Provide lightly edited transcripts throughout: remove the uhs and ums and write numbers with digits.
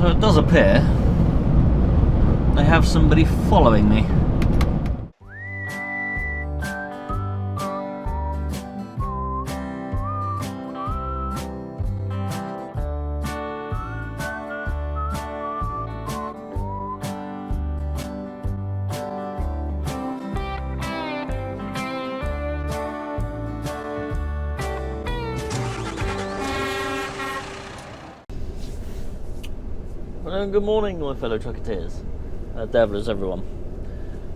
So it does appear they have somebody following me. Good morning, my fellow trucketeers, devillers, everyone.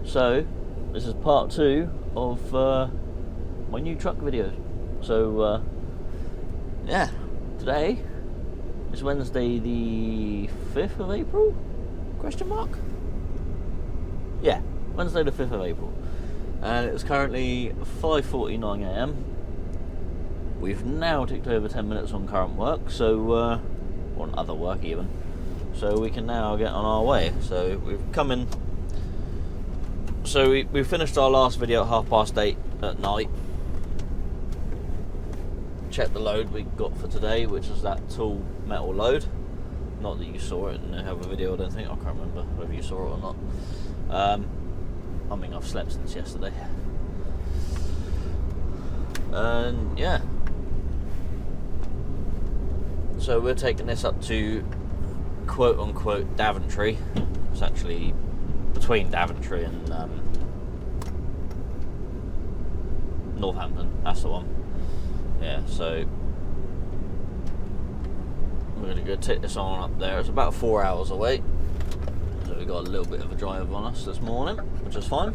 So, this is part 2 of my new truck video. So, yeah, today is Wednesday the 5th of April? Question mark? Yeah, Wednesday the 5th of April. And it's currently 5:49 AM. We've now ticked over 10 minutes on current work, so, on other work even. So we can now get on our way. So we've come in. So we finished our last video at 8:30 at night. Checked the load we got for today, which is that tall metal load. Not that you saw it in the other video, I don't think. I can't remember whether you saw it or not. I mean, I've slept since yesterday. And yeah. So we're taking this up to quote-unquote Daventry. It's actually between Daventry and Northampton. That's the one. Yeah, so we're going to go take this on up there. It's about 4 hours away, so we got a little bit of a drive on us this morning, which is fine.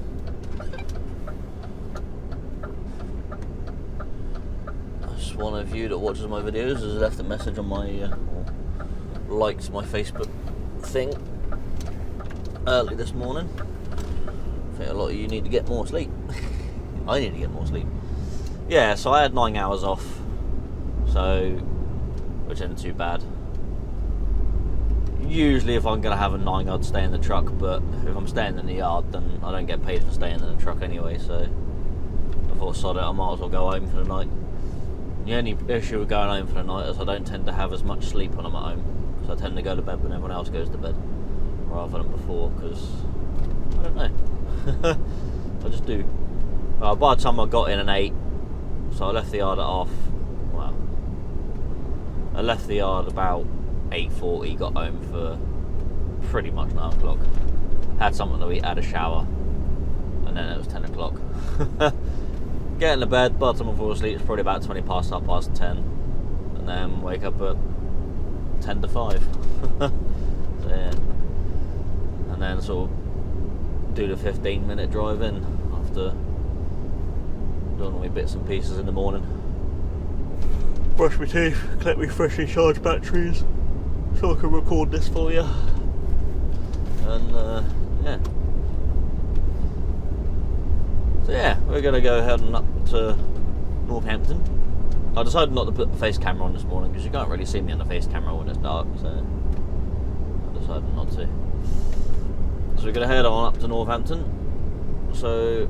Just one of you that watches my videos has left a message on my liked my Facebook thing early this morning. I think a lot of you need to get more sleep. I need to get more sleep. Yeah, so I had 9 hours off, so which isn't too bad. Usually if I'm going to have a 9, I'd stay in the truck, but if I'm staying in the yard, then I don't get paid for staying in the truck anyway, so I thought, sod it, I might as well go home for the night. The only issue with going home for the night is I don't tend to have as much sleep when I'm at home. So I tend to go to bed when everyone else goes to bed, rather than before, because I don't know. I just do. By the time I got in at 8, so I left the yard at I left the yard about 8:40, got home for pretty much 9 o'clock. Had something to eat, had a shower, and then it was 10 o'clock. Getting to bed, by the time I fall asleep, it's probably about 20 past, 10, and then wake up at 10 to 5. So yeah, and then sort of do the 15-minute drive in after doing all my bits and pieces in the morning. Brush my teeth, collect my freshly charged batteries, so I can record this for you. And yeah. So yeah, we're gonna go heading up to Northampton. I decided not to put the face camera on this morning because you can't really see me on the face camera when it's dark, so I decided not to. So we're going to head on up to Northampton. So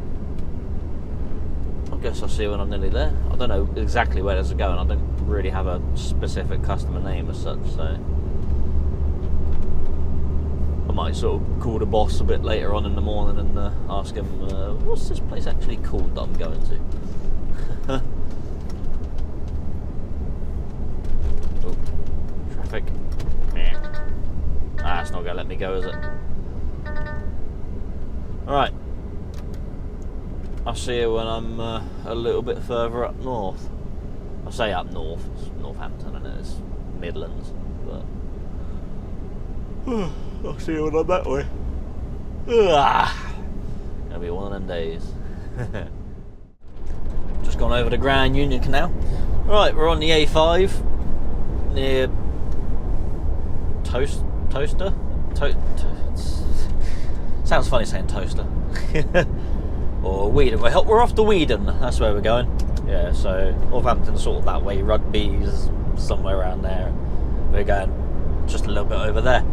I guess I'll see you when I'm nearly there. I don't know exactly where this is going. I don't really have a specific customer name as such, so I might sort of call the boss a bit later on in the morning and ask him what's this place actually called that I'm going to. Oh, traffic. It's not going to let me go, is it? Alright. I'll see you when I'm a little bit further up north. I say up north, it's Northampton and it's Midlands, but I'll see you when I'm that way. Gonna be one of them days. Just gone over the Grand Union Canal. Right, we're on the A5 near Toaster? Sounds funny saying Toaster. Or Weedon. We're off to Weedon, that's where we're going. Yeah, so Northampton's sort of that way, Rugby's somewhere around there. We're going just a little bit over there.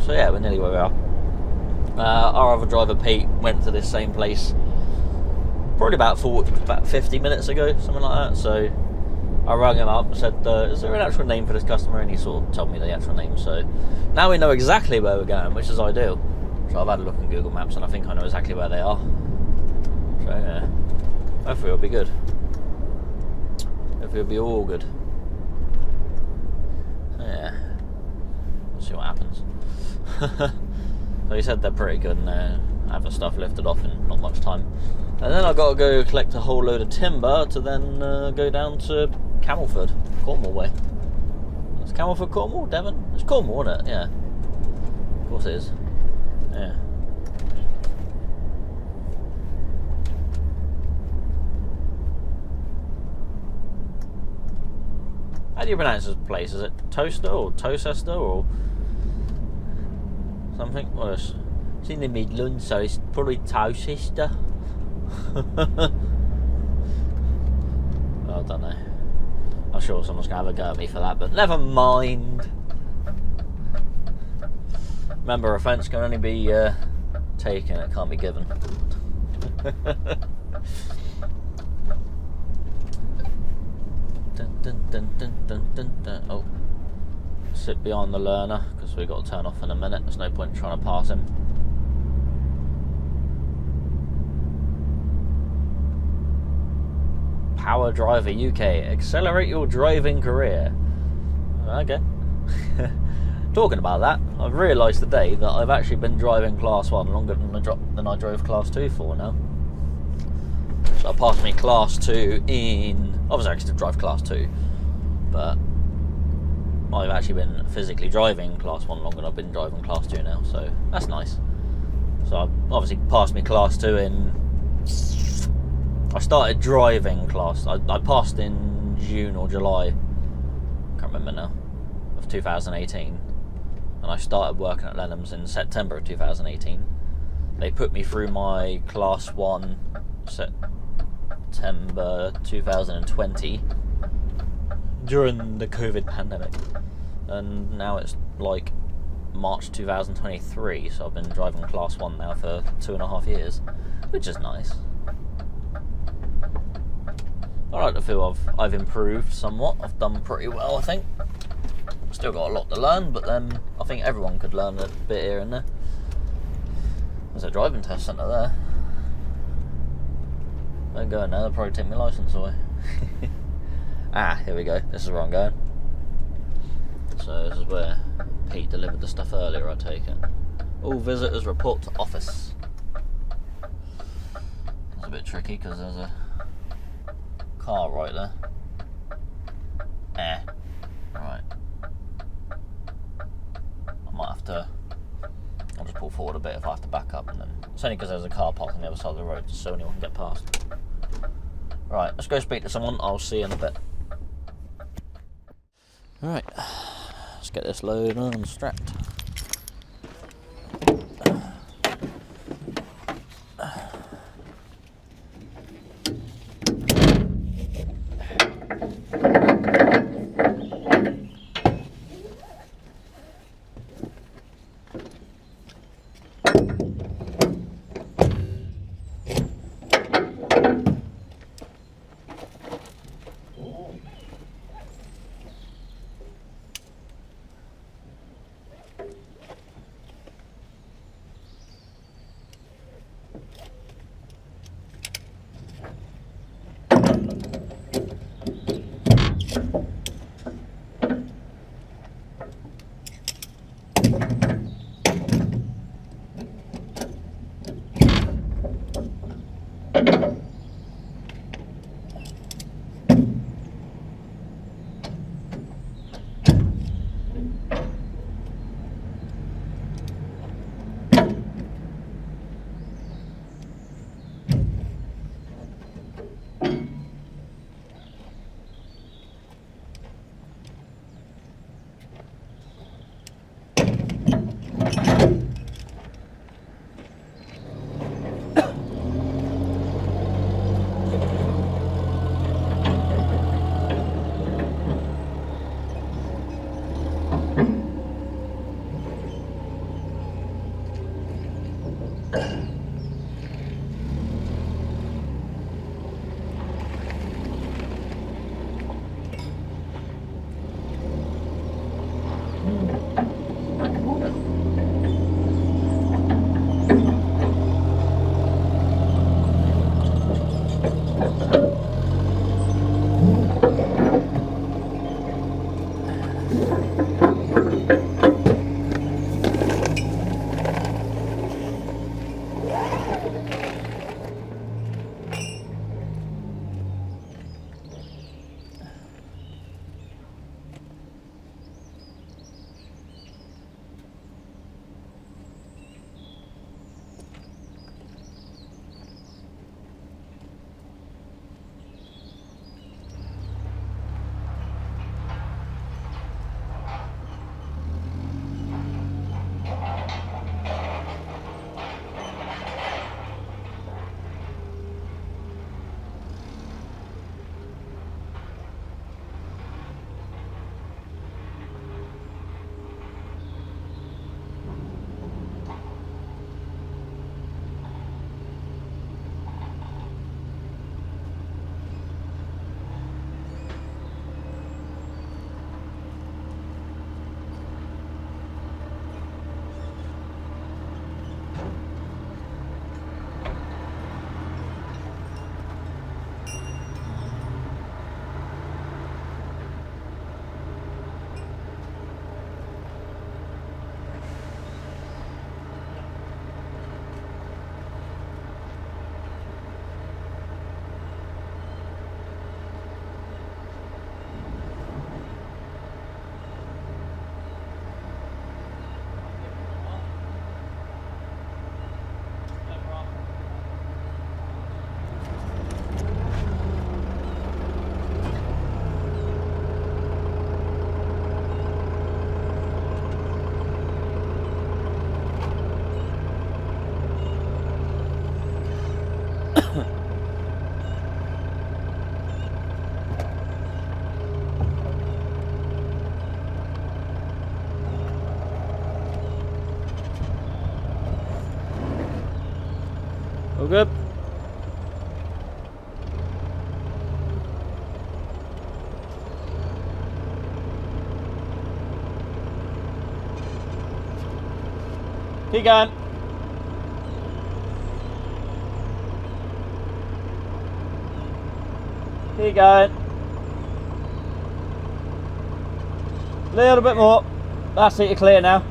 So yeah, we're nearly where we are. Our other driver, Pete, went to this same place probably about 50 minutes ago, something like that. So I rang him up and said, is there an actual name for this customer? And he sort of told me the actual name. So now we know exactly where we're going, which is ideal. So I've had a look on Google Maps and I think I know exactly where they are. So yeah, hopefully it'll be good. Hopefully it'll be all good. Yeah, we'll see what happens. So he said they're pretty good and they have the stuff lifted off in not much time. And then I've got to go collect a whole load of timber to then go down to Camelford, Cornwall way. It's Camelford, Cornwall, Devon? It's Cornwall, isn't it? Yeah. Of course it is. Yeah. How do you pronounce this place? Is it Toaster or Tocester or something? Well, it's in the Midlands, so it's probably Tocester. I don't know. I'm sure someone's going to have a go at me for that, but never mind. Remember, offence can only be taken, it can't be given. Dun, dun, dun, dun, dun, dun, dun. Oh, sit behind the learner because we've got to turn off in a minute. There's no point trying to pass him. Power Driver UK, accelerate your driving career. Okay. Talking about that, I've realised today that I've actually been driving Class 1 longer than I drove Class 2 for now. So I passed me Class 2 in... I was actually to drive Class 2, but I've actually been physically driving Class 1 longer than I've been driving Class 2 now, so that's nice. So I obviously passed me Class 2 in... I started driving Class... I passed in June or July, can't remember now, of 2018. And I started working at Lenham's in September of 2018. They put me through my Class 1 September 2020 during the COVID pandemic. And now it's like March 2023, so I've been driving Class 1 now for 2.5 years, which is nice. I like to feel I've improved somewhat. I've done pretty well, I think. Still got a lot to learn, but then I think everyone could learn a bit here and there. There's a driving test centre there. Don't go in there, they'll probably take my licence away. Ah, here we go. This is where I'm going. So this is where Pete delivered the stuff earlier, I take it. All visitors report to office. It's a bit tricky because there's a car right there. Right. I might have to... I'll just pull forward a bit if I have to back up, and then... It's only because there's a car parked on the other side of the road so anyone can get past. Right, let's go speak to someone. I'll see you in a bit. Right, let's get this load unstrapped. All good? Keep going. Keep going. Little bit more. That's it, you're clear now.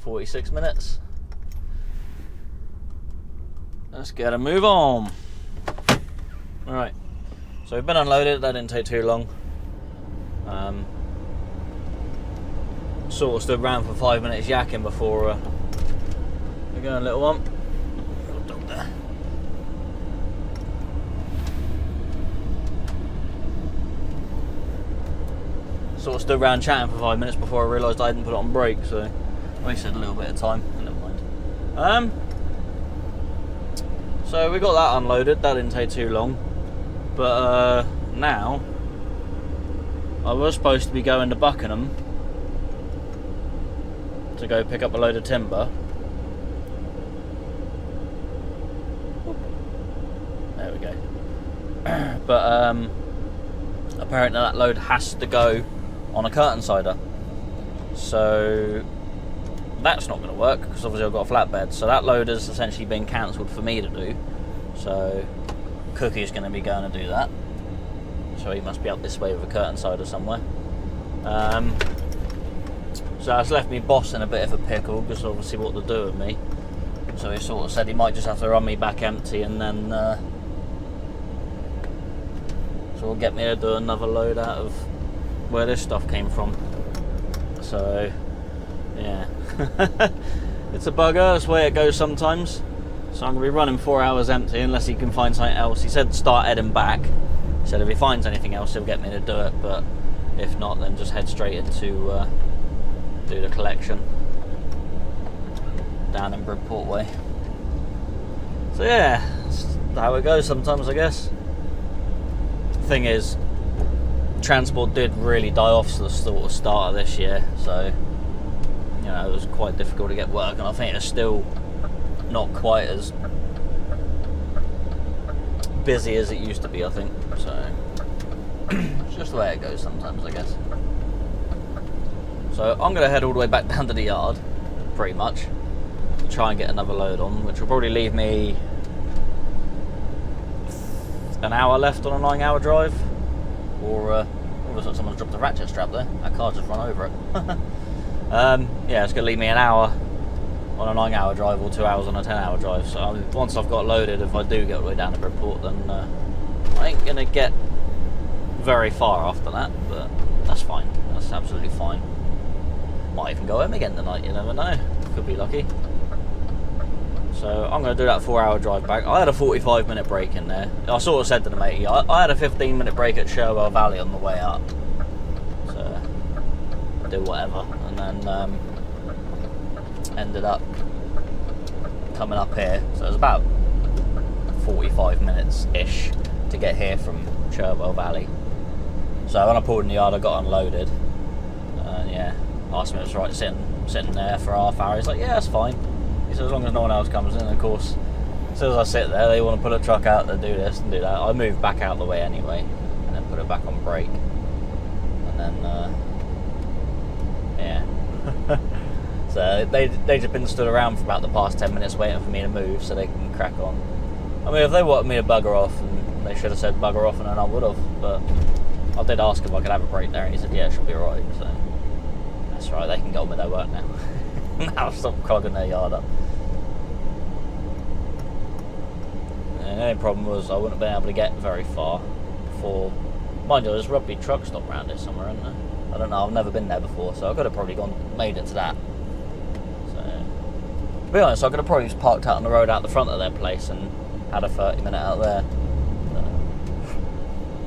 46 minutes. Let's get a move on. Alright, so we've been unloaded, that didn't take too long. Sort of stood around for 5 minutes yakking before we're going, little one. Little dog there. Sort of stood around chatting for 5 minutes before I realised I hadn't put it on brake, so I wasted a little bit of time. Never mind. So we got that unloaded, that didn't take too long. But now I was supposed to be going to Buckingham to go pick up a load of timber. There we go. But apparently that load has to go on a curtain sider, so that's not going to work because obviously I've got a flatbed. So that load has essentially been cancelled for me to do. So Cookie's going to be going to do that. So he must be up this way with a curtain sider somewhere. So that's left me boss in a bit of a pickle because obviously what to do with me. So he sort of said he might just have to run me back empty and then sort of get me to do another load out of where this stuff came from. So yeah. It's a bugger, that's the way it goes sometimes. So I'm going to be running 4 hours empty unless he can find something else. He said start heading back. He said if he finds anything else he'll get me to do it, but if not then just head straight into do the collection down in Bridport way. So yeah, that's how it goes sometimes, I guess. Thing is, transport did really die off to the sort of start of this year, so you know, it was quite difficult to get work, and I think it's still not quite as busy as it used to be, I think. So it's just the way it goes sometimes, I guess. So I'm going to head all the way back down to the yard, pretty much, to try and get another load on, which will probably leave me an hour left on a 9-hour drive. Or looks like someone's dropped a ratchet strap there. That car just run over it. Yeah, it's going to leave me an hour on a 9-hour drive or 2 hours on a 10-hour drive. So once I've got loaded, if I do get all the way down to Bridport, then I ain't going to get very far after that, but that's fine. That's absolutely fine. Might even go home again tonight, you never know. Could be lucky. So I'm going to do that 4-hour drive back. I had a 45-minute break in there. I sort of said to the matey, I had a 15-minute break at Sherwell Valley on the way up. So do whatever. And then ended up coming up here. So it was about 45 minutes-ish to get here from Sherwell Valley. So when I pulled in the yard, I got unloaded. And yeah, asked me if it was right sitting there for half hour. He's like, yeah, that's fine. He said, as long as no one else comes in. And of course, as soon as I sit there, they want to put a truck out to do this and do that. I moved back out of the way anyway, and then put it back on brake. And then, yeah. So they just been stood around for about the past 10 minutes waiting for me to move so they can crack on. I mean, if they wanted me to bugger off, and they should have said bugger off, and then I would have. But I did ask if I could have a break there, and he said, yeah, it should be alright. So that's right, they can get on with their work now. Now stop clogging their yard up. And the only problem was I wouldn't have been able to get very far before. Mind you, there's a rugby truck stop around here somewhere, isn't there? I don't know, I've never been there before, so I could have probably made it to that. So, to be honest, I could have probably just parked out on the road out the front of their place and had a 30-minute out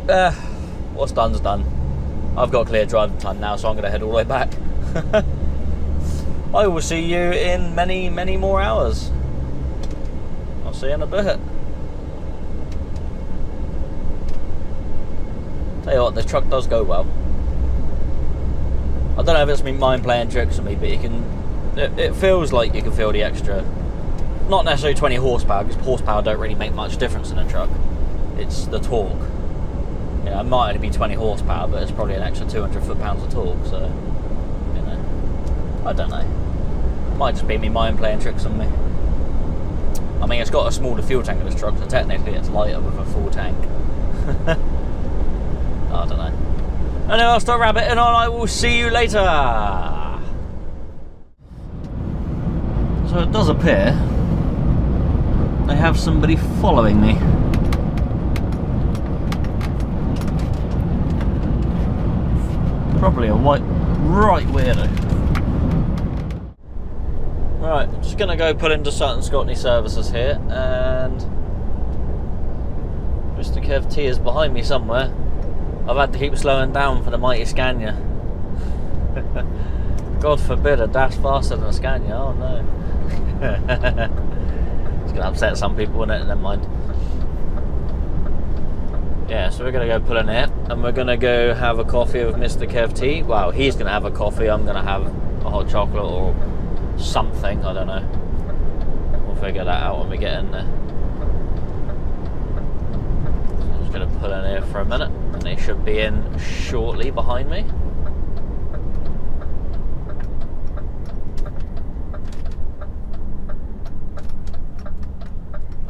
there. What's done's done. I've got clear driving time now, so I'm going to head all the way back. I will see you in many, many more hours. I'll see you in a bit. Tell you what, this truck does go well. I don't know if it's me mind playing tricks on me, but you can. It feels like you can feel the extra. Not necessarily 20 horsepower, because horsepower don't really make much difference in a truck. It's the torque. You know, it might only be 20 horsepower, but it's probably an extra 200 foot-pounds of torque. So, you know, I don't know. Might just be me mind playing tricks on me. I mean, it's got a smaller fuel tank in this truck, so technically it's lighter with a full tank. I don't know. Anyway, I'll stop rabbiting on. I will see you later. So it does appear I have somebody following me. Probably a right weirdo. Right, just gonna go pull into Sutton Scotney Services here, and Mr. Kev T is behind me somewhere. I've had to keep slowing down for the mighty Scania. God forbid a dash faster than a Scania, oh no. It's gonna upset some people, isn't it? Never mind. Yeah, so we're gonna go pull in here, and we're gonna go have a coffee with Mr. Kev T. Well, he's gonna have a coffee, I'm gonna have a hot chocolate or something, I don't know. We'll figure that out when we get in there. So I'm just gonna pull in here for a minute, and they should be in shortly behind me.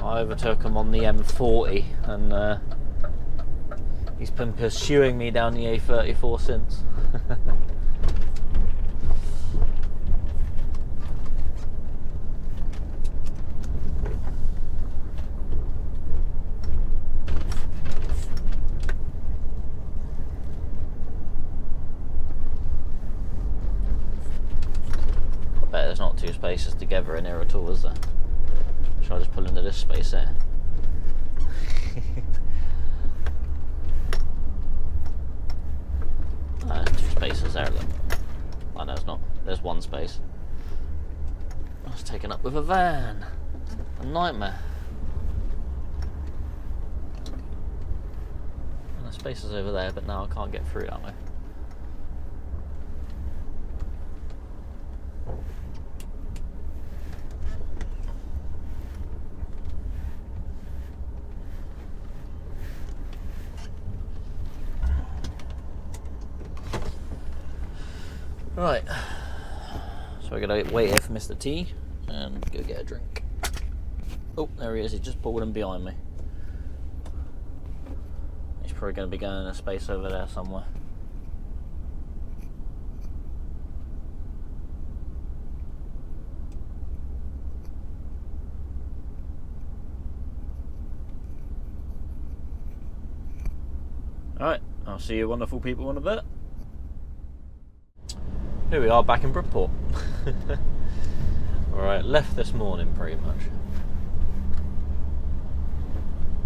I overtook him on the M40, and he's been pursuing me down the A34 since. I bet there's not two spaces together in here at all, is there? Shall I just pull into this space there? Two spaces there, look. Oh no, it's not. There's one space. I was taken up with a van. A nightmare. And the space is over there, but now I can't get through that way. Right, so we're going to wait here for Mr. T and go get a drink. Oh, there he is, he just pulled in behind me. He's probably going to be going in a space over there somewhere. Alright, I'll see you wonderful people in a bit. Here we are back in Bridport. Alright, left this morning pretty much.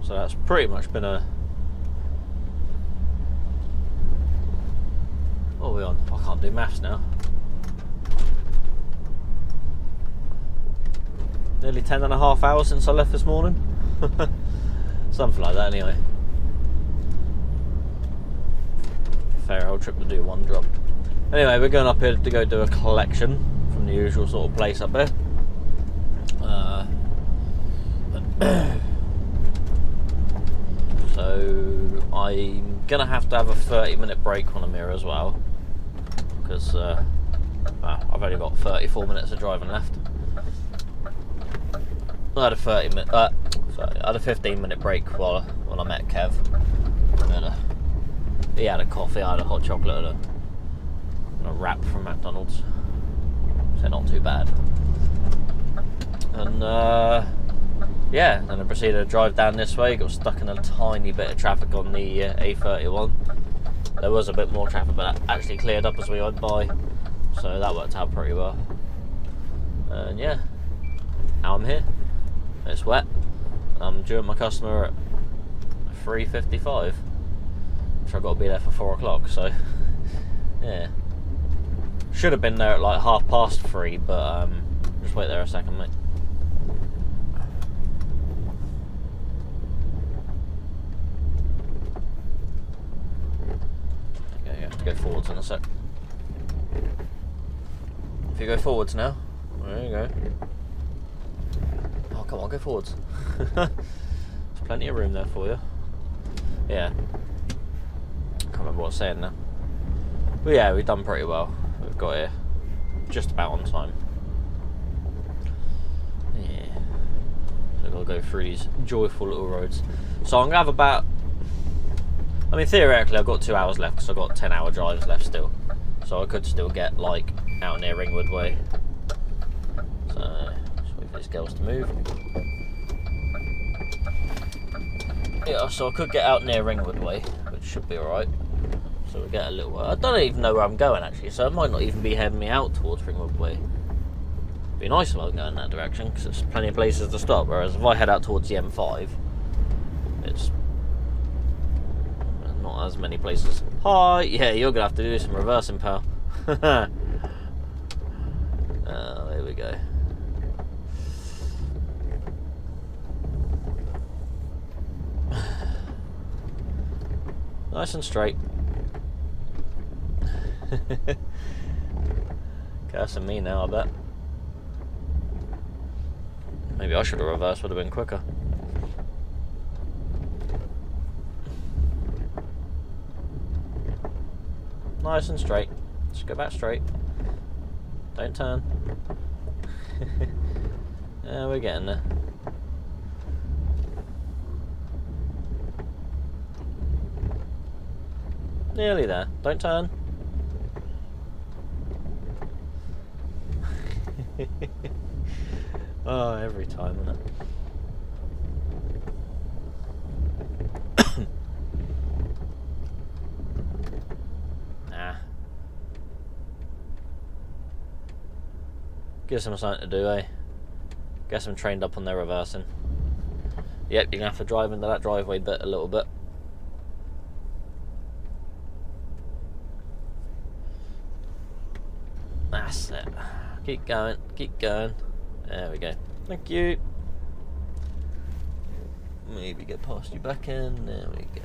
So that's pretty much been a... What are we on? I can't do maths now. Nearly 10.5 hours since I left this morning. Something like that anyway. Fair old trip to do one job. Anyway, we're going up here to go do a collection from the usual sort of place up here. So I'm gonna have to have a 30-minute break when I'm here as well, because well, I've only got 34 minutes of driving left. I had a 15-minute break when I met Kev. And, he had a coffee, I had a hot chocolate and a wrap from McDonald's, so not too bad. And yeah, then I proceeded to drive down this way. Got stuck in a tiny bit of traffic on the A31. There was a bit more traffic, but that actually cleared up as we went by, so that worked out pretty well. And yeah, now I'm here. It's wet. I'm due at my customer at 3:55, which I've got to be there for 4 o'clock, so yeah. Should have been there at like 3:30, but just wait there a second, mate. Okay, you have to go forwards in a sec. If you go forwards now, there you go. Oh, come on, go forwards. There's plenty of room there for you. Yeah. Can't remember what I was saying now. But yeah, we've done pretty well. We've got here just about on time. Yeah. So I've got to go through these joyful little roads. So I'm going to have about... I mean, theoretically I've got 2 hours left because I've got 10-hour drives left still. So I could still get, like, out near Ringwood Way. So... for these girls to move. Yeah, so I could get out near Ringwood Way, which should be alright. So we get a little... I don't even know where I'm going, actually, so it might not even be heading me out towards Ringwood Way. It'd be nice if I was going in that direction, because there's plenty of places to stop, whereas if I head out towards the M5, it's not as many places. Hi! Yeah, you're going to have to do some reversing, pal. There we go. Nice and straight. Cursing me now, I bet. Maybe I should have reversed, would have been quicker. Nice and straight. Just go back straight. Don't turn. Yeah, we're getting there. Nearly there. Don't turn. Oh, every time, isn't it? Nah. Gives them something to do, eh? Guess I'm trained up on their reversing. Yep, you're gonna have to drive into that driveway bit a little bit. That's it. Keep going, keep going. There we go. Thank you. Maybe get past you back in. There we go.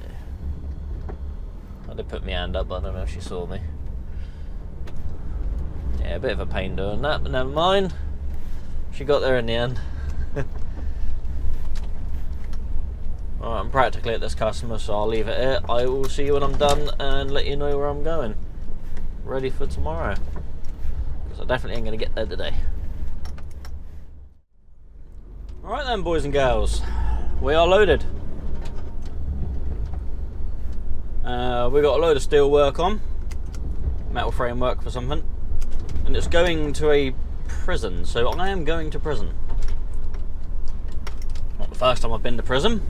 I did put my hand up, but I don't know if she saw me. Yeah, a bit of a pain doing that, but never mind. She got there in the end. Alright, I'm practically at this customer, so I'll leave it here. I will see you when I'm done and let you know where I'm going. Ready for tomorrow. Because I definitely ain't going to get there today. Alright then, boys and girls. We are loaded. We got a load of steel work on. Metal framework for something. And it's going to a prison, so I am going to prison. Not the first time I've been to prison.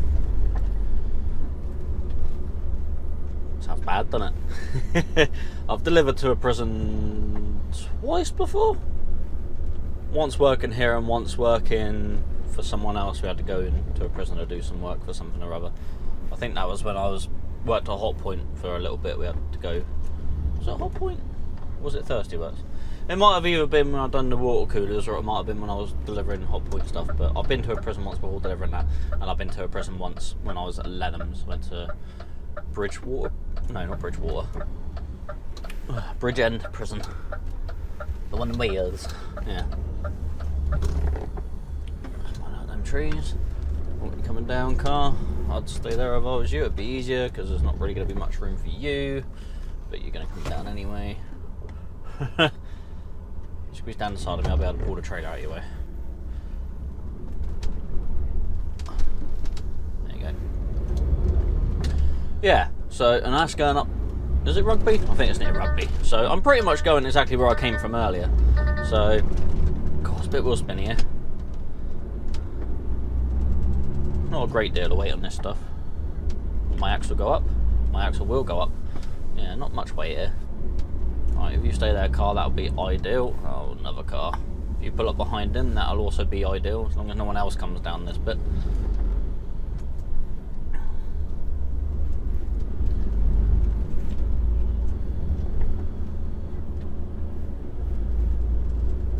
Sounds bad, doesn't it? I've delivered to a prison twice before. Once working here and once working for someone else. We had to go into a prison to do some work for something or other. I think that was when I worked at Hot Point for a little bit. We had to go... Was it Hot Point? Or was it Thirsty Works? It might have either been when I'd done the water coolers, or it might have been when I was delivering Hot Point stuff, but I've been to a prison once before delivering that, and I've been to a prison once when I was at Lenham's. Went to Bridgewater. No, not Bridgewater. Bridgend Prison. The one in Wales. Yeah. Come out them trees. Won't be coming down, car. I'd stay there if I was you. It'd be easier because there's not really going to be much room for you, but you're going to come down anyway. Squeeze down the side of me, I'll be able to pull the trailer out of your way. There you go. Yeah, so, and that's going up. Is it Rugby? I think it's near Rugby. So I'm pretty much going exactly where I came from earlier. So, God, it's a bit wheel spinny here. Not a great deal of weight on this stuff. My axle will go up. My axle will go up. Yeah, not much weight here. Right, if you stay there, car, that'll be ideal. Oh, another car. If you pull up behind him, that'll also be ideal, as long as no one else comes down this bit.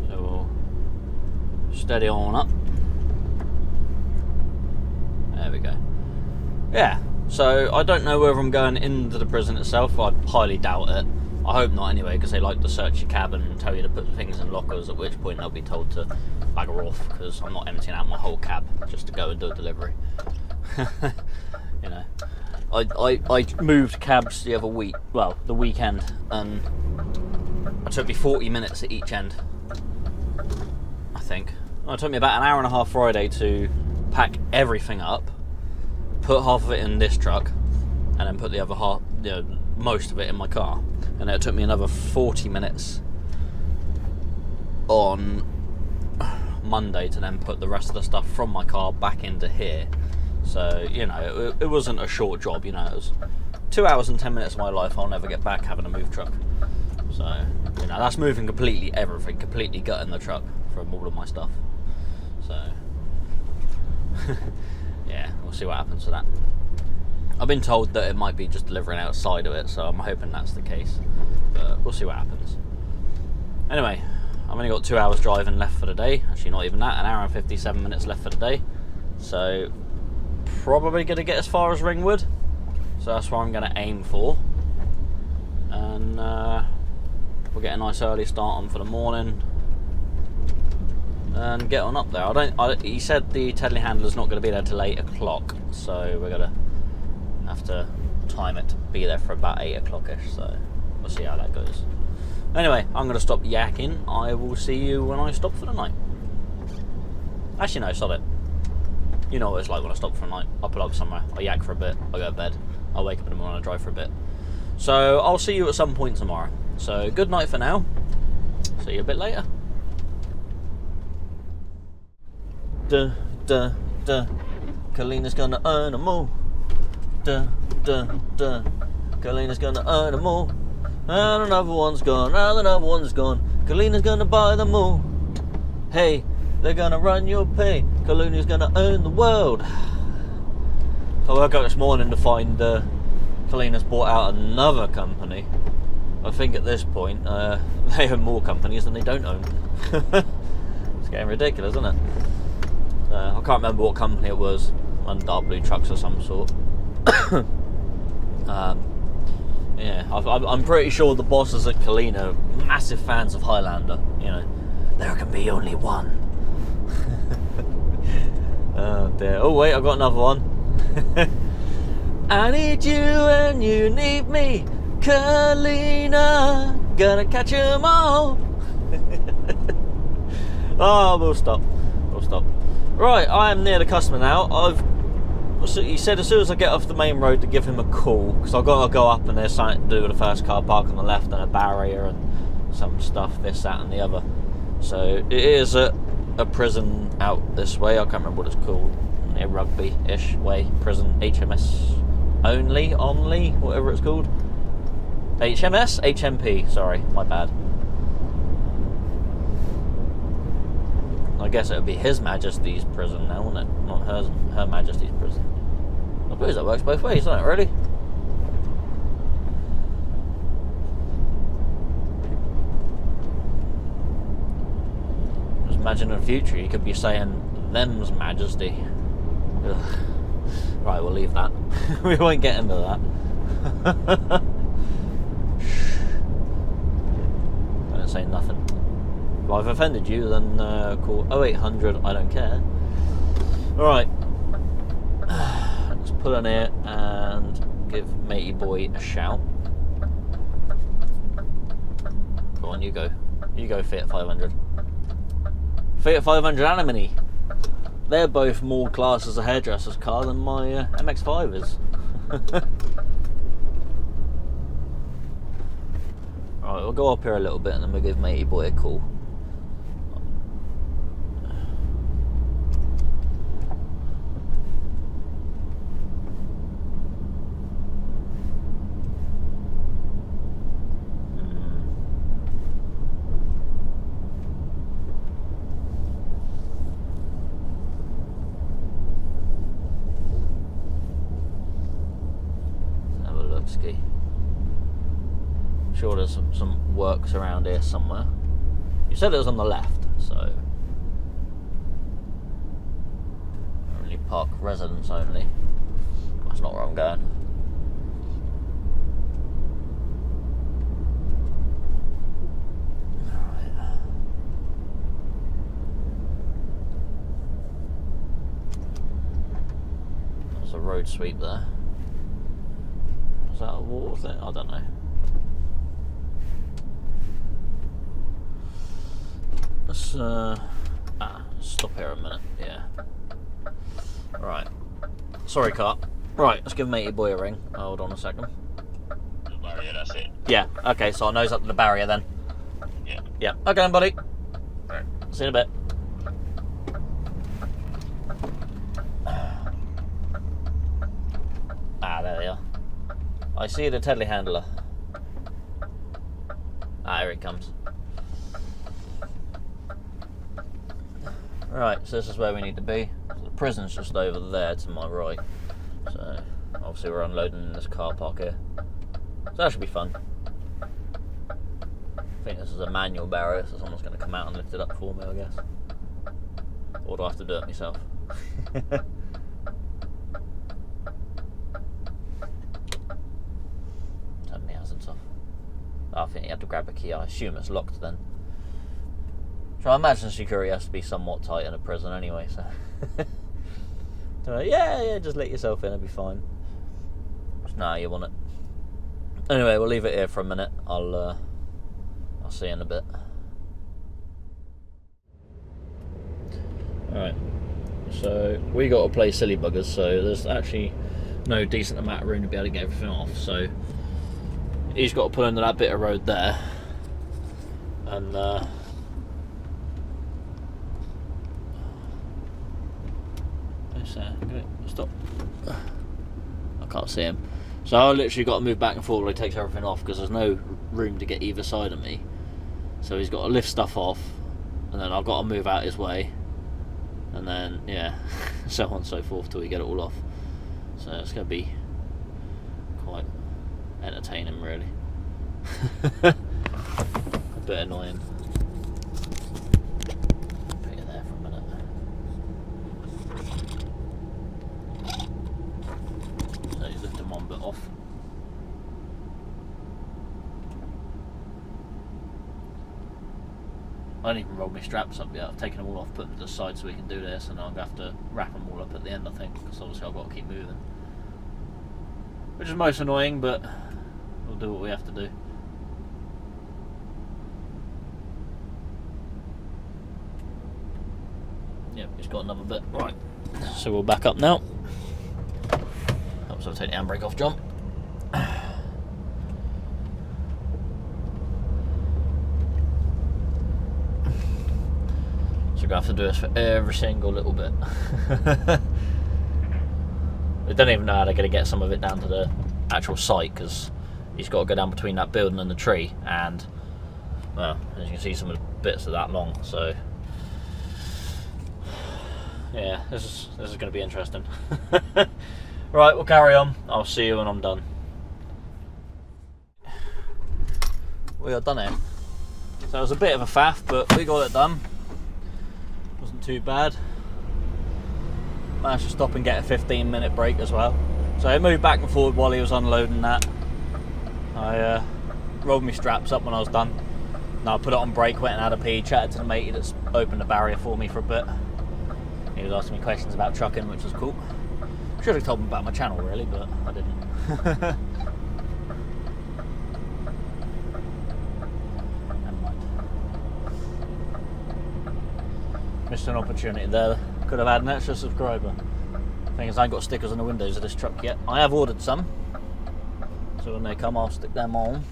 So we'll steady on up. There we go. Yeah, so I don't know whether I'm going into the prison itself. I highly doubt it. I hope not anyway, because they like to search your cabin and tell you to put things in lockers, at which point they'll be told to bagger off, because I'm not emptying out my whole cab just to go and do a delivery. You know, I moved cabs the other week, well, the weekend, and it took me 40 minutes at each end, I think. Well, it took me about an hour and a half Friday to pack everything up, put half of it in this truck, and then put the other half, you know, most of it in my car. And it took me another 40 minutes on Monday to then put the rest of the stuff from my car back into here. So, you know, it wasn't a short job, you know, it was 2 hours and 10 minutes of my life I'll never get back having a move truck. So, you know, that's moving completely everything, completely gutting the truck from all of my stuff. So, yeah, we'll see what happens to that. I've been told that it might be just delivering outside of it, so I'm hoping that's the case. But we'll see what happens. Anyway, I've only got 2 hours driving left for the day. Actually, not even that, an hour and 57 minutes left for the day. So, probably going to get as far as Ringwood. So that's where I'm going to aim for. And we'll get a nice early start on for the morning. And get on up there. He said the telehandler's not going to be there till 8 o'clock. So we're going to have to time it to be there for about 8 o'clock-ish. So we'll see how that goes. Anyway, I'm going to stop yakking. I will see you when I stop for the night. Actually, no, stop it. You know what it's like when I stop for the night. I'll pull up somewhere, I'll yak for a bit, I'll go to bed, I'll wake up in the morning and drive for a bit. So, I'll see you at some point tomorrow. So, good night for now. See you a bit later. Duh, duh, duh. Kalina's gonna earn them all. Duh, duh, duh. Kalina's gonna earn them all. And another one's gone, and another one's gone. Kalina's gonna buy them all. Hey, they're gonna run your pay. Kalina's gonna own the world. I woke up this morning to find Kalina's bought out another company. I think at this point they own more companies than they don't own. It's getting ridiculous, isn't it? I can't remember what company it was. One Dark Blue Trucks or some sort. Yeah, I'm pretty sure the bosses at Kalina are massive fans of Highlander. You know, there can be only one. Oh dear. Oh wait, I've got another one. I need you and you need me, Kalina. Gonna catch 'em all. Oh, we'll stop. Right, I am near the customer now. He said as soon as I get off the main road to give him a call, because I've got to go up and there's something to do with the first car park on the left and a barrier and some stuff, this, that and the other. So it is a prison out this way. I can't remember what it's called. Near Rugby-ish way. Prison, HMS only, whatever it's called. HMS? HMP, sorry, my bad. I guess it would be His Majesty's prison now, wouldn't it? Not Her Majesty's prison. I suppose that works both ways, doesn't it, really? Just imagine in the future you could be saying them's Majesty. Ugh. Right, we'll leave that. We won't get into that. Shh. Don't say nothing. If I've offended you, then call 0800, I don't care. Alright. Let's pull in here and give matey boy a shout. Go on, you go. You go Fiat 500. Fiat 500 and a Mini. They're both more classed as a hairdresser's car than my MX-5 is. Alright, we'll go up here a little bit and then we'll give matey boy a call. Sure there's some works around here somewhere. You said it was on the left, so only park residents only. That's not where I'm going. Alright. There's a road sweep there. Is that a water thing? I don't know. Let's stop here a minute. Yeah. Right. Sorry, car. Right, let's give matey boy a ring. Hold on a second. The barrier, that's it. Yeah. Okay, so I'll nose up to the barrier then. Yeah. Yeah. Okay then, buddy. Right. See you in a bit. I see the telehandler. Ah, here it comes. Right, so this is where we need to be. So the prison's just over there to my right. So obviously we're unloading in this car park here. So that should be fun. I think this is a manual barrier, so someone's going to come out and lift it up for me, I guess. Or do I have to do it myself? Turn the hazards off. I think you have to grab a key. I assume it's locked then. So I imagine security has to be somewhat tight in a prison anyway, so... So yeah, just let yourself in, it'll be fine. Nah, you want it. Anyway, we'll leave it here for a minute. I'll see you in a bit. Alright, so we got to play silly buggers, so there's actually no decent amount of room to be able to get everything off, so he's got to pull into that bit of road there, and stop. I can't see him. So I literally got to move back and forward while he takes everything off because there's no room to get either side of me. So he's got to lift stuff off, and then I've got to move out his way, and then yeah, so on and so forth till we get it all off. So it's going to be quite entertaining, really. A bit annoying. Put it there for a minute. So he's lifting one bit off. I haven't even rolled my straps up yet. I've taken them all off, put them to the side so we can do this, and I'm going to have to wrap them all up at the end, I think, because obviously I've got to keep moving. Which is most annoying, but we'll do what we have to do. Yep, he's got another bit. Right, so we'll back up now. Helps I'll take the handbrake off, John. So we're going to have to do this for every single little bit. I don't even know how they're going to get some of it down to the actual site, because he's got to go down between that building and the tree, and well, as you can see, some of the bits are that long, so yeah, this is going to be interesting. Right, we'll carry on. I'll see you when I'm done. We are done here. So it was a bit of a faff, but we got it done. Wasn't too bad. Managed to stop and get a 15-minute break as well. So I moved back and forward while he was unloading that. I rolled my straps up when I was done. Now I put it on brake, went and had a pee, chatted to the matey that's opened the barrier for me for a bit. He was asking me questions about trucking, which was cool. Should have told him about my channel really, but I didn't. Never mind. Missed an opportunity there. Could have had an extra subscriber. Thing is, I ain't got stickers on the windows of this truck yet. I have ordered some, so when they come I'll stick them on.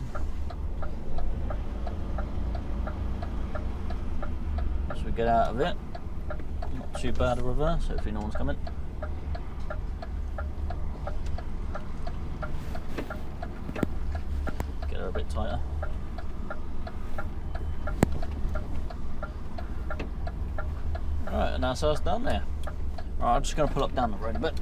Once we get out of it, not too bad a reverse, hopefully no one's coming. Get her a bit tighter. Right, and that's us done there. Right, I'm just going to pull up down the road a bit.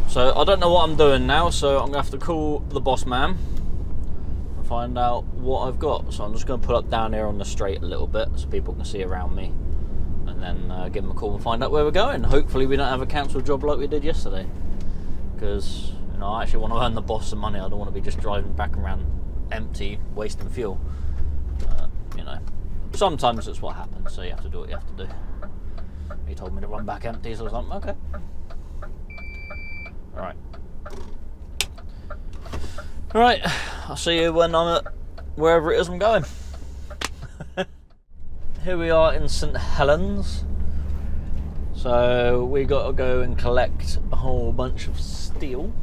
So I don't know what I'm doing now, so I'm going to have to call the boss man and find out what I've got. So I'm just going to pull up down here on the straight a little bit so people can see around me, and then give them a call and find out where we're going. Hopefully we don't have a cancelled job like we did yesterday, because you know, I actually want to earn the boss some money. I don't want to be just driving back around empty, wasting fuel. You know, sometimes it's what happens, so you have to do what you have to do. He told me to run back empty, so I was like, okay. Alright, I'll see you when I'm at wherever it is I'm going. Here we are in St Helens. So we got to go and collect a whole bunch of steel.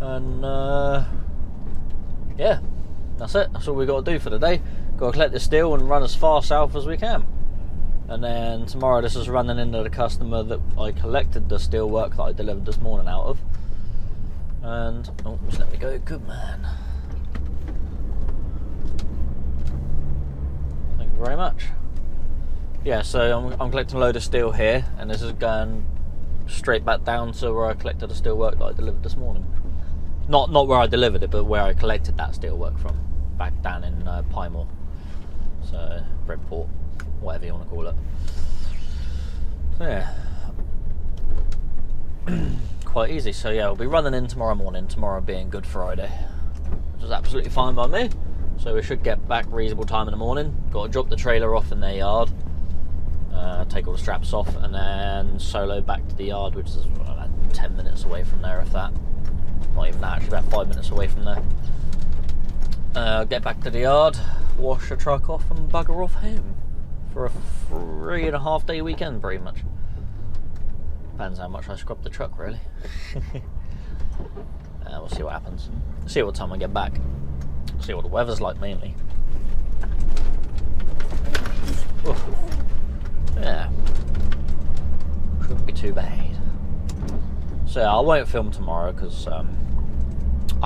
And yeah, that's it. That's all we got to do for the day. Got to collect the steel and run as far south as we can. And then tomorrow this is running into the customer that I collected the steel work that I delivered this morning out of. And oh, just let me go. Good man. Thank you very much. Yeah, so I'm collecting a load of steel here, and this is going straight back down to where I collected the steel work that I delivered this morning. Not where I delivered it, but where I collected that steel work from, back down in Pymore. So Bridport, whatever you want to call it. So yeah, quite easy. So yeah, I'll be running in tomorrow morning. Tomorrow being Good Friday, which is absolutely fine by me. So we should get back reasonable time in the morning. Got to drop the trailer off in their yard, take all the straps off, and then solo back to the yard, which is about 10 minutes away from there, if that. Not even that, actually about 5 minutes away from there. Get back to the yard, wash the truck off, and bugger off home for a 3.5 day weekend, pretty much. Depends how much I scrub the truck, really. We'll see what happens. See what time I get back. See what the weather's like, mainly. Oof. Yeah, shouldn't be too bad. So yeah, I won't film tomorrow because I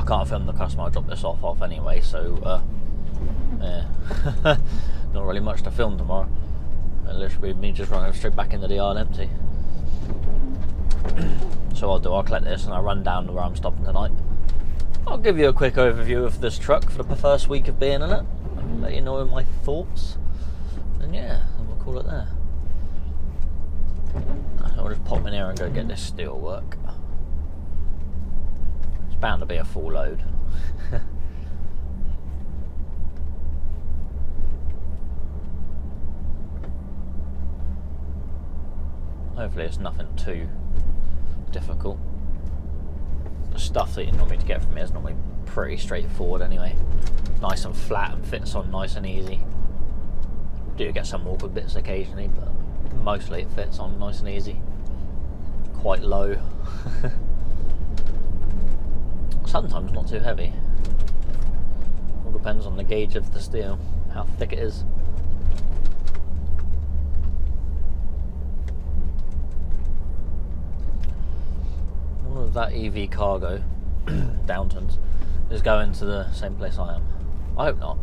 can't film the customer I dropped this off anyway. So yeah, not really much to film tomorrow. It'll literally be me just running straight back into the yard empty. So I'll collect this and I'll run down to where I'm stopping tonight. I'll give you a quick overview of this truck for the first week of being in it, and let you know my thoughts. And yeah, and we'll call it there. I'll just pop in here and go get this steel work. It's bound to be a full load. Hopefully it's nothing too difficult. The stuff that you normally get from here is normally pretty straightforward anyway. Nice and flat and fits on nice and easy. Do get some awkward bits occasionally, but mostly it fits on nice and easy. Quite low. Sometimes not too heavy. All depends on the gauge of the steel, how thick it is. All of that EV cargo, Downtons, is going to the same place I am. I hope not.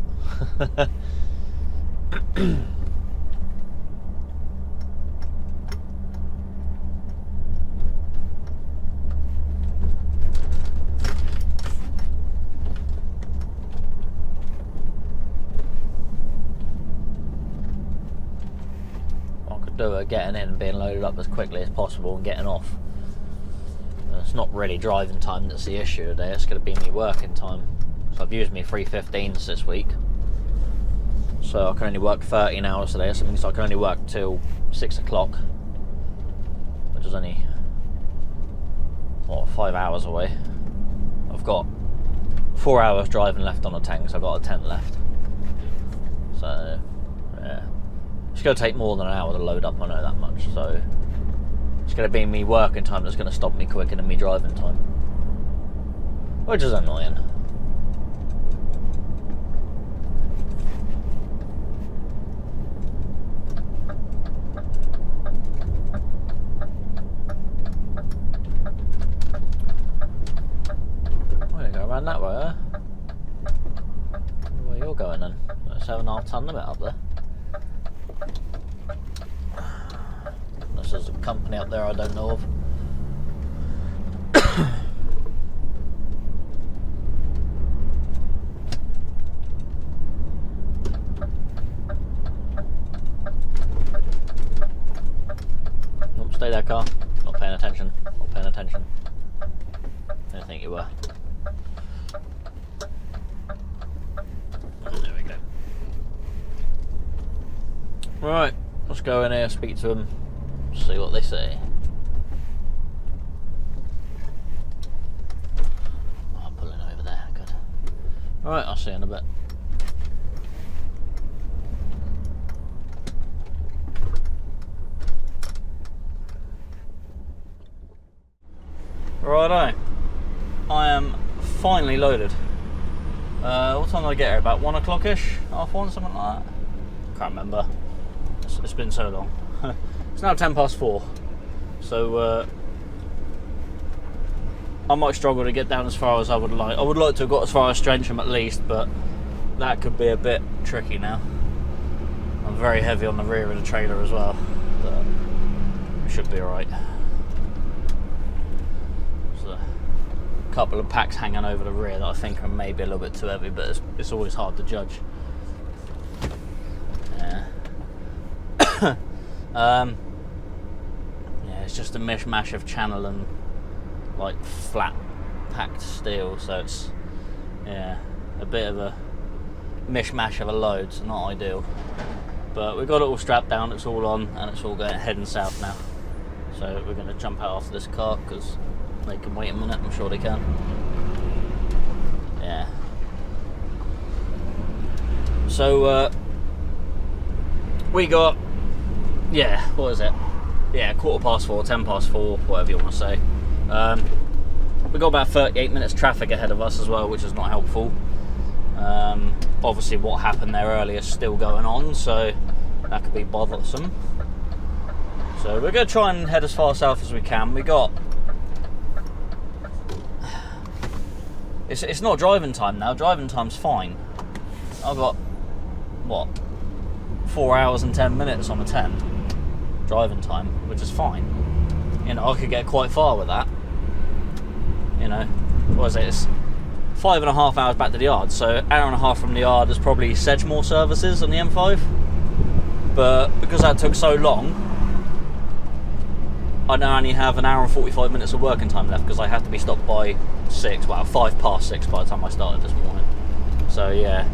Do it, getting in and being loaded up as quickly as possible and getting off. It's not really driving time that's the issue today, it's going to be me working time. So I've used me 315s this week, so I can only work 13 hours today, so it means I can only work till 6 o'clock, which is only, what, 5 hours away. I've got 4 hours driving left on the tank, so I've got a 10 left. So yeah, it's going to take more than an hour to load up, I know that much, so it's going to be me working time that's going to stop me quicker than me driving time, which is annoying. I'm going to go around that way, huh? Where you're going then? There's 7.5 ton limit up there. There's a company up there I don't know of. Nope, stay there, car. Not paying attention. Not paying attention. I didn't think you were. There we go. Right, let's go in here, speak to them. See what they say. Oh, I'm pulling over there, good. Alright, I'll see you in a bit. Righto. I am finally loaded. What time did I get here? About 1 o'clock-ish? Half 1, something like that? Can't remember. It's been so long. It's now 4:10. So I might struggle to get down as far as I would like. I would like to have got as far as Strensham at least, but that could be a bit tricky now. I'm very heavy on the rear of the trailer as well, but it should be alright. There's a couple of packs hanging over the rear that I think are maybe a little bit too heavy, but it's always hard to judge. Yeah. Yeah, it's just a mishmash of channel and like flat packed steel, so it's a bit of a mishmash of a load, so not ideal. But we've got it all strapped down, it's all on, and it's all heading south now. So we're going to jump out after this car because they can wait a minute. I'm sure they can. Yeah. So we got what is it? Yeah, 4:15, 4:10, whatever you want to say. We've got about 38 minutes traffic ahead of us as well, which is not helpful. Obviously what happened there earlier is still going on, so that could be bothersome. So we're going to try and head as far south as we can. We got... It's not driving time now. Driving time's fine. I've got, what, 4 hours and 10 minutes on the 10 driving time, which is fine. You know, I could get quite far with that. You know, what is it? It's 5.5 hours back to the yard, so an hour and a half from the yard is probably Sedgemoor services on the M5. But because that took so long, I now only have an hour and 45 minutes of working time left because I have to be stopped by 6, well 6:05 by the time I started this morning. So yeah,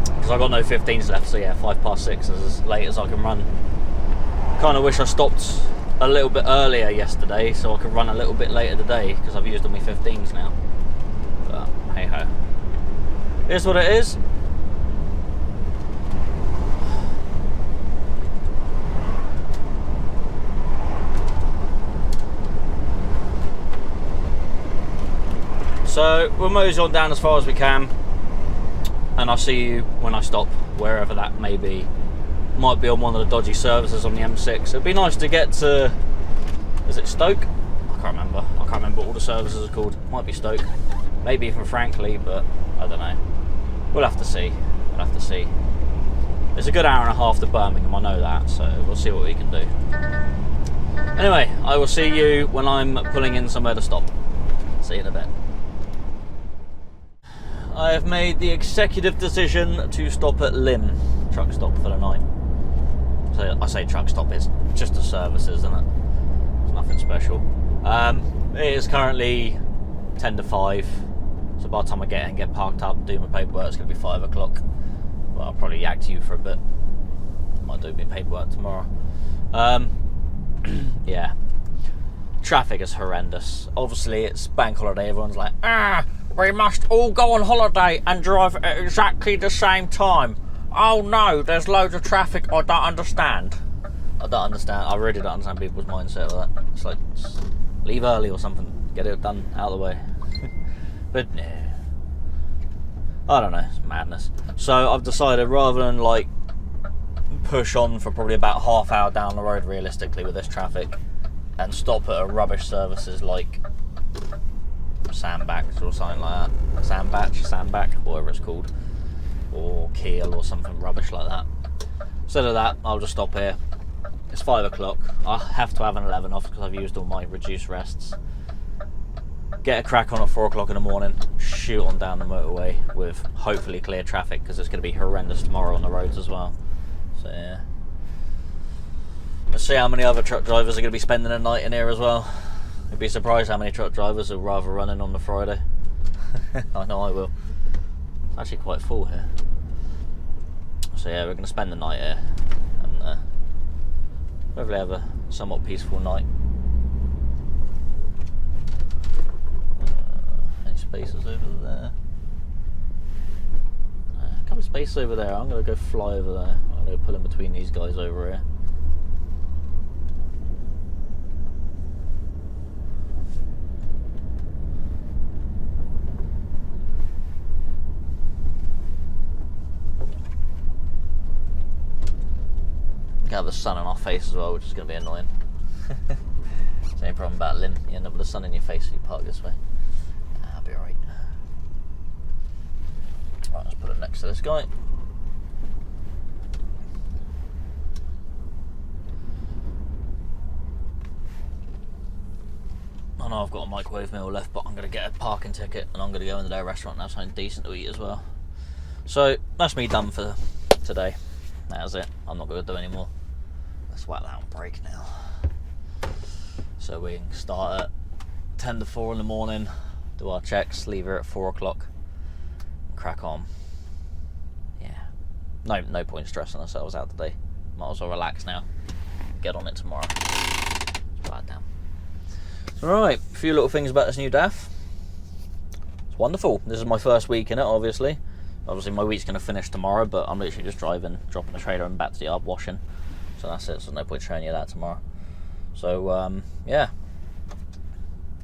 because I got no 15s left, so yeah, 6:05 is as late as I can run. Kind of wish I stopped a little bit earlier yesterday so I could run a little bit later today because I've used all my 15s now. But hey ho, here's what it is. So we'll mosey on down as far as we can, and I'll see you when I stop, wherever that may be. Might be on one of the dodgy services on the M6. It'd be nice to get to, is it Stoke? I can't remember. I can't remember what all the services are called. Might be Stoke, maybe even Frankley, but I don't know. We'll have to see. We'll have to see. It's a good hour and a half to Birmingham, I know that, so we'll see what we can do. Anyway, I will see you when I'm pulling in somewhere to stop. See you in a bit. I have made the executive decision to stop at Lynn truck stop for the night. So I say truck stop, it's just a service, isn't it? It's nothing special. It is currently 10 to 5, so by the time I get in, get parked up, do my paperwork, it's going to be 5 o'clock. Well, I'll probably yak to you for a bit. Might do my paperwork tomorrow. Yeah. Traffic is horrendous. Obviously, it's bank holiday, everyone's like, we must all go on holiday and drive at exactly the same time. Oh no, there's loads of traffic, I don't understand. I really don't understand people's mindset of that. It's like, just leave early or something, get it done, out of the way. But, I don't know, it's madness. So I've decided rather than like push on for probably about half hour down the road realistically with this traffic and stop at a rubbish services like Sandbach or something like that. Sandbach, whatever it's called. Or Keel or something rubbish like that. Instead of that, I'll just stop here. It's 5 o'clock. I have to have an 11 off because I've used all my reduced rests. Get a crack on at 4 o'clock in the morning, shoot on down the motorway with hopefully clear traffic because it's going to be horrendous tomorrow on the roads as well. So yeah. Let's see how many other truck drivers are going to be spending the night in here as well. You'd be surprised how many truck drivers will rather run in on the Friday. I know I will. It's actually quite full here. So yeah, we're going to spend the night here and hopefully have a somewhat peaceful night. Any spaces over there? A couple of spaces over there. I'm going to go fly over there. I'm going to pull in between these guys over here. Get have the sun on our face as well, which is going to be annoying. Same problem about Lynn. You end up with the sun in your face if you park this way. I'll be alright. Right, let's put it next to this guy. I know I've got a microwave meal left, but I'm going to get a parking ticket and I'm going to go into their restaurant and have something decent to eat as well. So that's me done for today. That's it. I'm not going to do any more. Let's whack that on break now. So we can start at 10 to 4 in the morning, do our checks, leave here at 4 o'clock, and crack on. Yeah. No point stressing ourselves out today. Might as well relax now. Get on it tomorrow. Let's put that down. Alright, a few little things about this new DAF. It's wonderful. This is my first week in it, obviously. Obviously my week's going to finish tomorrow, but I'm literally just driving, dropping the trailer and back to the yard washing. So that's it, so there's no point showing you that tomorrow. So, yeah.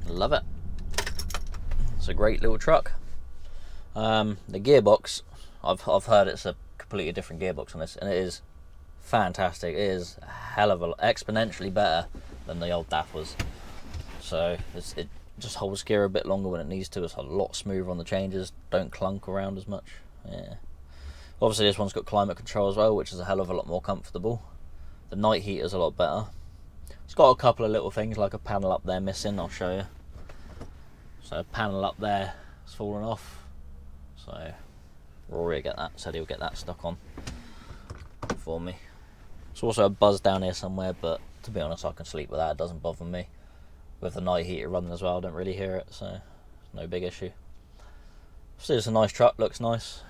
Love it. It's a great little truck. The gearbox, I've heard it's a completely different gearbox on this, and it is fantastic. It is a hell of a exponentially better than the old DAF was. So it just holds gear a bit longer when it needs to. It's a lot smoother on the changes. Don't clunk around as much. Yeah. Obviously this one's got climate control as well, which is a hell of a lot more comfortable. The night heater's a lot better. It's got a couple of little things like a panel up there missing. I'll show you. So a panel up there has fallen off. So Rory will get that. Said he'll get that stuck on for me. There's also a buzz down here somewhere, but to be honest, I can sleep with that. It doesn't bother me. With the night heater running as well, I don't really hear it, so no big issue. So it's a nice truck, looks nice.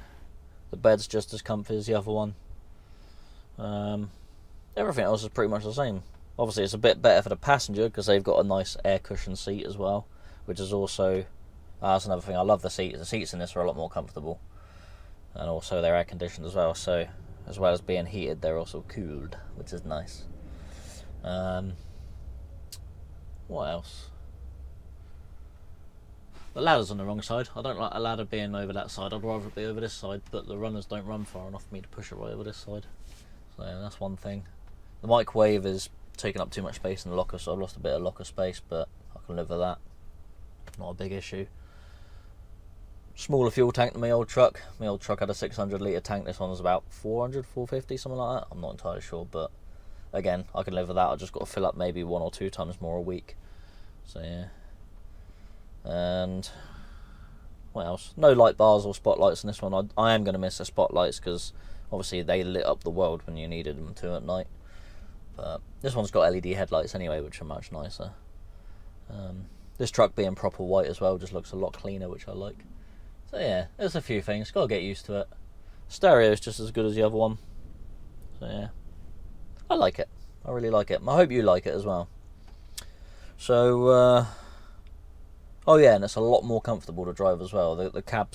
The bed's just as comfy as the other one. Everything else is pretty much the same. Obviously it's a bit better for the passenger because they've got a nice air cushion seat as well, which is also, that's another thing, I love the seats. The seats in this are a lot more comfortable, and also they're air conditioned as well, so as well as being heated they're also cooled, which is nice. What else? The ladder's on the wrong side. I don't like a ladder being over that side. I'd rather it be over this side, but the runners don't run far enough for me to push it right over this side. So that's one thing. The microwave is taking up too much space in the locker, so I've lost a bit of locker space, but I can live with that. Not a big issue. Smaller fuel tank than my old truck. My old truck had a 600 litre tank. This one's about 400, 450, something like that. I'm not entirely sure, but again, I can live with that. I just got to fill up maybe 1 or 2 times more a week. So yeah. And what else? No light bars or spotlights in this one. I am going to miss the spotlights because obviously they lit up the world when you needed them to at night. But this one's got LED headlights anyway, which are much nicer. This truck being proper white as well just looks a lot cleaner, which I like. So yeah, there's a few things. Got to get used to it. Stereo's just as good as the other one. So yeah. I like it. I really like it. I hope you like it as well. So, oh yeah, and it's a lot more comfortable to drive as well. The cab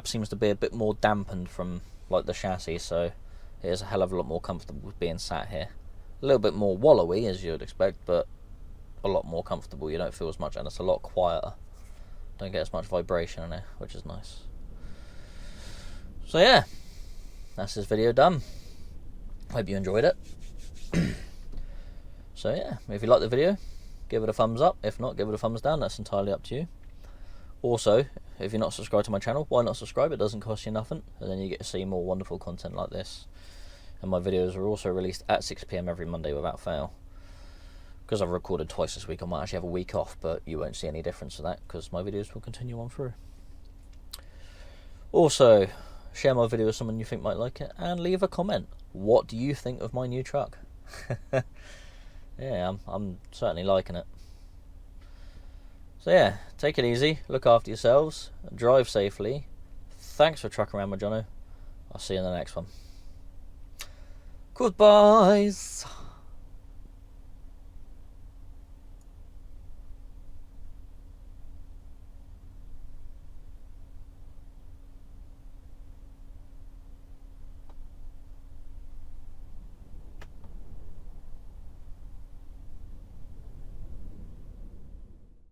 seems to be a bit more dampened from like the chassis, so it is a hell of a lot more comfortable being sat here. A little bit more wallowy as you would expect, but a lot more comfortable. You don't feel as much, and it's a lot quieter. Don't get as much vibration in it, which is nice. So yeah, that's this video done. Hope you enjoyed it. So yeah, if you like the video, give it a thumbs up. If not, give it a thumbs down. That's entirely up to you. Also, if you're not subscribed to my channel, why not subscribe? It doesn't cost you nothing, and then you get to see more wonderful content like this. And my videos are also released at 6 PM every Monday without fail. Because I've recorded twice this week, I might actually have a week off, but you won't see any difference to that because my videos will continue on through. Also, share my video with someone you think might like it, and leave a comment. What do you think of my new truck? Yeah, I'm certainly liking it. So yeah, take it easy, look after yourselves, drive safely. Thanks for trucking around with Jono. I'll see you in the next one. Goodbyes.